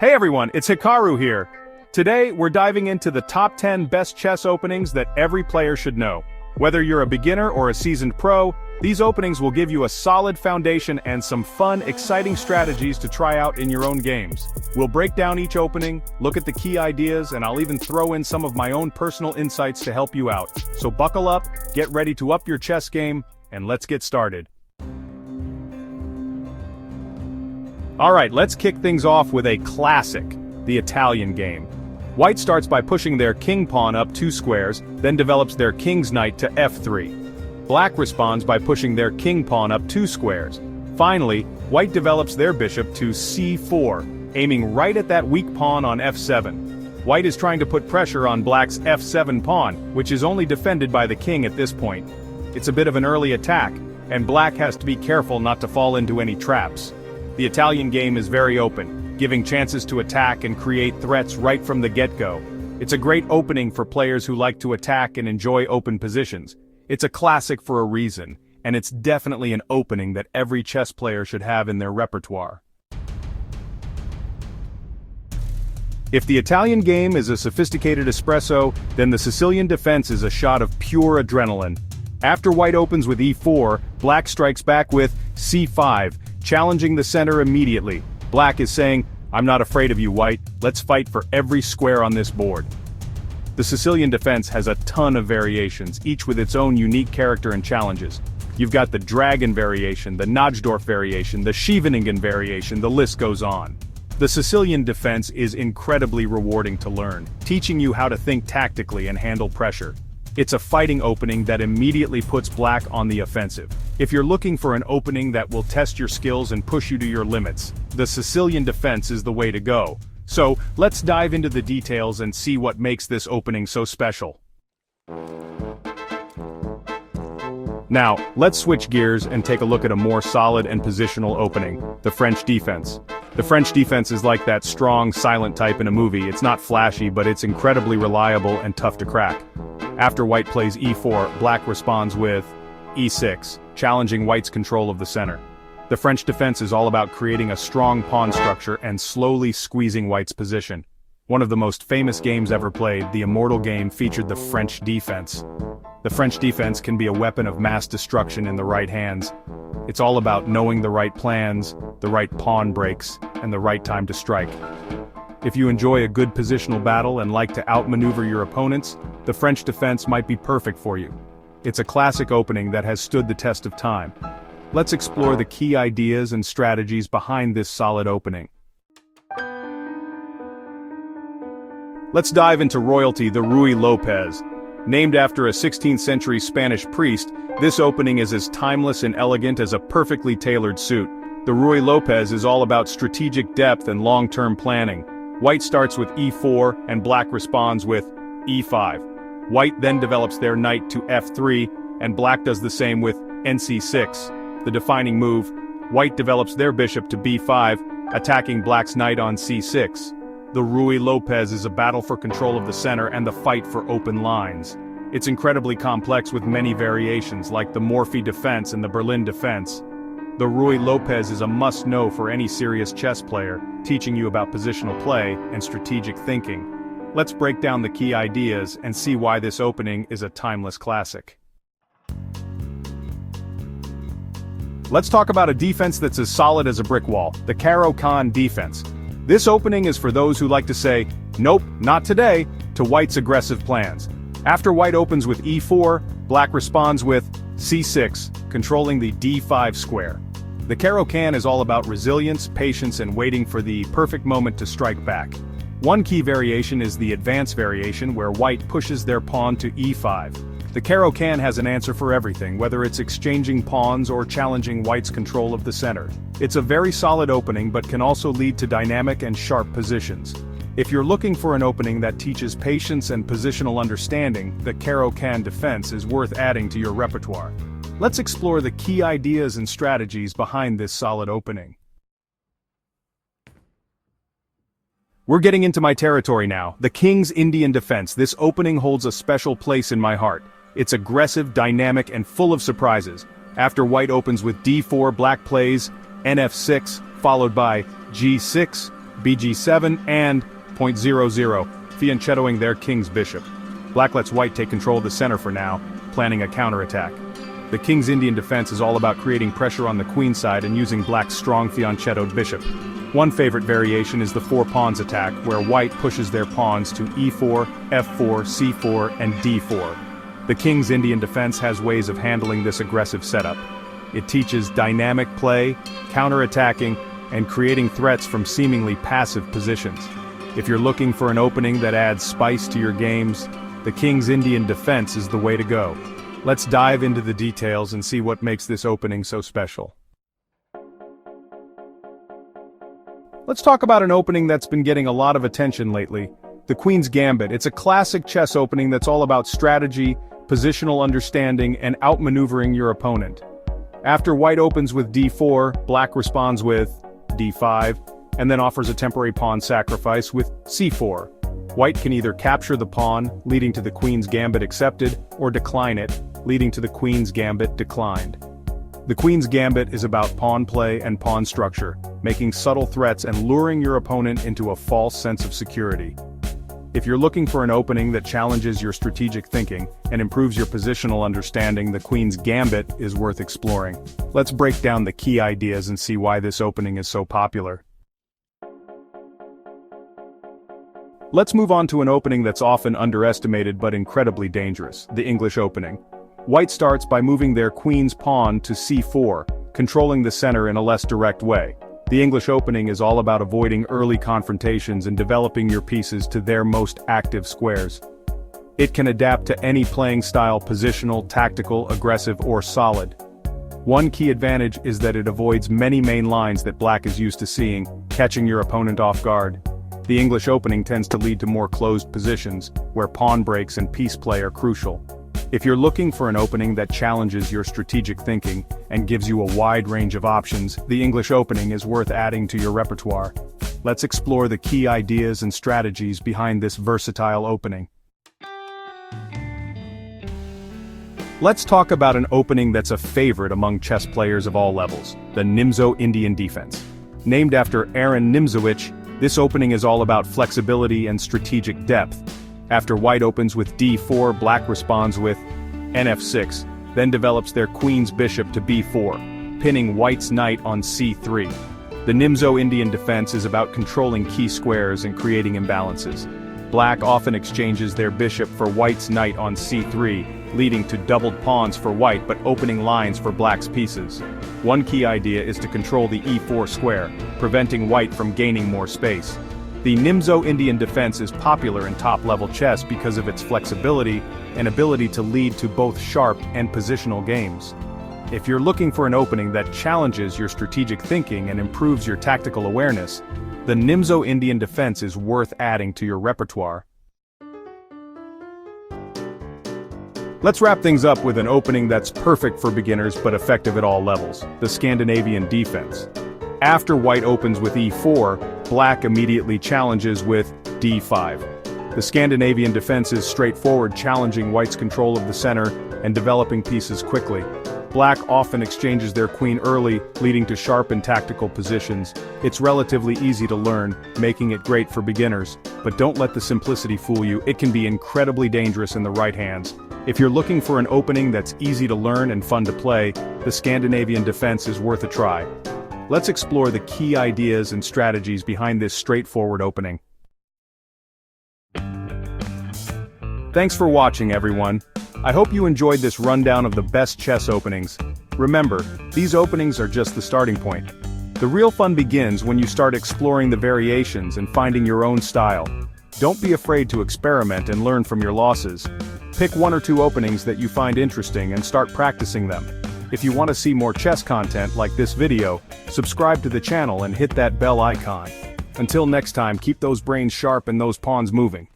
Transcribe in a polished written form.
Hey everyone, it's Hikaru here. Today, we're diving into the top 10 best chess openings that every player should know. Whether you're a beginner or a seasoned pro, these openings will give you a solid foundation and some fun, exciting strategies to try out in your own games. We'll break down each opening, look at the key ideas, and I'll even throw in some of my own personal insights to help you out. So buckle up, get ready to up your chess game, and let's get started. Alright, let's kick things off with a classic, the Italian game. White starts by pushing their king pawn up 2 squares, then develops their king's knight to f3. Black responds by pushing their king pawn up 2 squares. Finally, white develops their bishop to c4, aiming right at that weak pawn on f7. White is trying to put pressure on black's f7 pawn, which is only defended by the king at this point. It's a bit of an early attack, and black has to be careful not to fall into any traps. The Italian game is very open, giving chances to attack and create threats right from the get-go. It's a great opening for players who like to attack and enjoy open positions. It's a classic for a reason, and it's definitely an opening that every chess player should have in their repertoire. If the Italian game is a sophisticated espresso, then the Sicilian defense is a shot of pure adrenaline. After white opens with e4, black strikes back with c5, challenging the center immediately. Black is saying, "I'm not afraid of you, white, let's fight for every square on this board." The Sicilian defense has a ton of variations, each with its own unique character and challenges. You've got the dragon variation, the Najdorf variation, the Scheveningen variation, the list goes on. The Sicilian defense is incredibly rewarding to learn, teaching you how to think tactically and handle pressure. It's a fighting opening that immediately puts black on the offensive. If you're looking for an opening that will test your skills and push you to your limits, the Sicilian defense is the way to go. So, let's dive into the details and see what makes this opening so special. Now, let's switch gears and take a look at a more solid and positional opening, the French defense. The French defense is like that strong, silent type in a movie. It's not flashy, but it's incredibly reliable and tough to crack. After white plays e4, black responds with e6, challenging white's control of the center. The French defense is all about creating a strong pawn structure and slowly squeezing white's position. One of the most famous games ever played, the Immortal game, featured the French defense. The French defense can be a weapon of mass destruction in the right hands. It's all about knowing the right plans, the right pawn breaks, and the right time to strike. If you enjoy a good positional battle and like to outmaneuver your opponents, the French defense might be perfect for you. It's a classic opening that has stood the test of time. Let's explore the key ideas and strategies behind this solid opening. Let's dive into royalty, the Ruy Lopez. Named after a 16th century Spanish priest, this opening is as timeless and elegant as a perfectly tailored suit. The Ruy Lopez is all about strategic depth and long-term planning. White starts with e4 and black responds with e5. White then develops their knight to f3, and black does the same with nc6. The defining move, white develops their bishop to b5, attacking black's knight on c6. The Ruy Lopez is a battle for control of the center and the fight for open lines. It's incredibly complex with many variations like the Morphy defense and the Berlin defense. The Ruy Lopez is a must-know for any serious chess player, teaching you about positional play and strategic thinking. Let's break down the key ideas and see why this opening is a timeless classic. Let's talk about a defense that's as solid as a brick wall, the Caro-Kann defense. This opening is for those who like to say, "Nope, not today," to white's aggressive plans. After white opens with e4, black responds with c6, controlling the d5 square. The Caro-Kann is all about resilience, patience, and waiting for the perfect moment to strike back. One key variation is the advance variation, where white pushes their pawn to e5. The Caro-Kann has an answer for everything, whether it's exchanging pawns or challenging white's control of the center. It's a very solid opening but can also lead to dynamic and sharp positions. If you're looking for an opening that teaches patience and positional understanding, the Caro-Kann defense is worth adding to your repertoire. Let's explore the key ideas and strategies behind this solid opening. We're getting into my territory now, the King's Indian defense. This opening holds a special place in my heart. It's aggressive, dynamic, and full of surprises. After white opens with d4, black plays nf6, followed by g6. bg7, and .00, fianchettoing their king's bishop. Black lets white take control of the center for now, planning a counterattack. The king's Indian defense is all about creating pressure on the queen side and using black's strong fianchettoed bishop. One favorite variation is the four pawns attack, where white pushes their pawns to e4, f4, c4, and d4. The king's Indian defense has ways of handling this aggressive setup. It teaches dynamic play, counterattacking, and creating threats from seemingly passive positions. If you're looking for an opening that adds spice to your games, the king's Indian defense is the way to go. Let's dive into the details and see what makes this opening so special. Let's talk about an opening that's been getting a lot of attention lately, the Queen's Gambit. It's a classic chess opening that's all about strategy, positional understanding, and outmaneuvering your opponent. After white opens with d4, black responds with d5, and then offers a temporary pawn sacrifice with c4. White can either capture the pawn, leading to the Queen's Gambit accepted, or decline it, leading to the Queen's Gambit declined. The Queen's Gambit is about pawn play and pawn structure, making subtle threats and luring your opponent into a false sense of security. If you're looking for an opening that challenges your strategic thinking and improves your positional understanding, the Queen's Gambit is worth exploring. Let's break down the key ideas and see why this opening is so popular. Let's move on to an opening that's often underestimated but incredibly dangerous, the English opening. White starts by moving their queen's pawn to c4, controlling the center in a less direct way. The English opening is all about avoiding early confrontations and developing your pieces to their most active squares. It can adapt to any playing style: positional, tactical, aggressive, or solid. One key advantage is that it avoids many main lines that black is used to seeing, catching your opponent off guard. The English opening tends to lead to more closed positions, where pawn breaks and piece play are crucial. If you're looking for an opening that challenges your strategic thinking and gives you a wide range of options, the English opening is worth adding to your repertoire. Let's explore the key ideas and strategies behind this versatile opening. Let's talk about an opening that's a favorite among chess players of all levels, the Nimzo Indian defense. Named after Aaron Nimzowitsch, this opening is all about flexibility and strategic depth. After white opens with d4, black responds with nf6, then develops their queen's bishop to b4, pinning white's knight on c3. The Nimzo Indian defense is about controlling key squares and creating imbalances. Black often exchanges their bishop for white's knight on c3, leading to doubled pawns for white but opening lines for black's pieces. One key idea is to control the e4 square, preventing white from gaining more space. The Nimzo Indian defense is popular in top-level chess because of its flexibility and ability to lead to both sharp and positional games. If you're looking for an opening that challenges your strategic thinking and improves your tactical awareness, the Nimzo Indian defense is worth adding to your repertoire. Let's wrap things up with an opening that's perfect for beginners but effective at all levels, the Scandinavian defense. After white opens with e4, black immediately challenges with d5. The Scandinavian defense is straightforward, challenging white's control of the center and developing pieces quickly. Black often exchanges their queen early, leading to sharp and tactical positions. It's relatively easy to learn, making it great for beginners. But don't let the simplicity fool you, it can be incredibly dangerous in the right hands. If you're looking for an opening that's easy to learn and fun to play, the Scandinavian defense is worth a try. Let's explore the key ideas and strategies behind this straightforward opening. Thanks for watching, everyone. I hope you enjoyed this rundown of the best chess openings. Remember, these openings are just the starting point. The real fun begins when you start exploring the variations and finding your own style. Don't be afraid to experiment and learn from your losses. Pick one or two openings that you find interesting and start practicing them. If you want to see more chess content like this video, subscribe to the channel and hit that bell icon. Until next time, keep those brains sharp and those pawns moving.